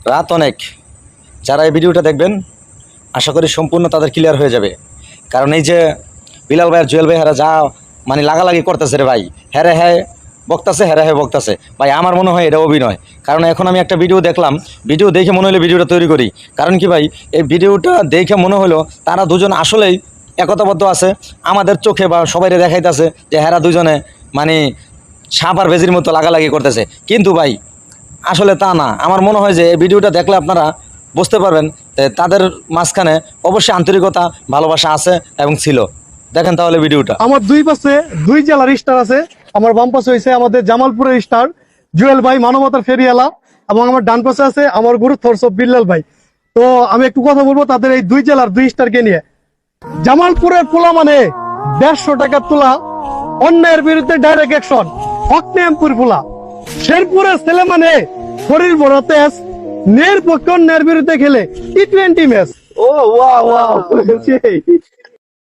রাত অনেক। যারা এই ভিডিওটা দেখবেন আশা করি সম্পূর্ণ তাদের ক্লিয়ার হয়ে যাবে। কারণ এই যে বিলাল ভাই আর জুয়েল ভাই হারা যা মানে লাগালাগি করতেছে রে ভাই, হ্যাঁ হ্যাঁ বকতাছে ভাই, আমার মনে হয় এটা অভিনয়। কারণ এখন আমি একটা ভিডিও দেখলাম, ভিডিও দেখে মনে হলো ভিডিওটা তৈরি করি। কারণ কি ভাই, এই ভিডিওটা দেখে মনে হলো তারা দুজন আসলেই একতাবদ্ধ আছে, আমাদের চোখে বা সবাইরে দেখাইতেছে যে হেরা দুজনে মানে সাপ আর ভেজির মতো লাগালাগি করতেছে। কিন্তু ভাই আসলে তা না। আমার মনে হয় যে এই ভিডিওটা দেখলে আপনারা বুঝতে পারবেন যে তাদের মাঝখানে অবশ্যই আন্তরিকতা ভালোবাসা আছে এবং ছিল। দেখেন তাহলে ভিডিওটা। আমার দুই পাশে দুই জেলার স্টার আছে। আমার বাম পাশে হয়েছে আমাদের জামালপুরের স্টার জুয়েল ভাই, মানবতার ফেরিয়ালা, এবং আমার ডান পাশে আছে আমার গুরু থরস বিল্লাল ভাই। তো আমি একটু কথা বলবো তাদের এই দুই জেলার দুই স্টারকে নিয়ে। জামালপুরের পোলা মানে 150 টাকার তোলা, অন্যায়ের বিরুদ্ধে ডাইরেক্ট অ্যাকশন, হকনেমপুর পোলা। শেরপুরের ছেলে মানে শরীর বড় তেজ, নের পক্ষে অন্যায়ের বিরুদ্ধে খেলে T20 ম্যাচ। ও ওয়াও ওয়াও,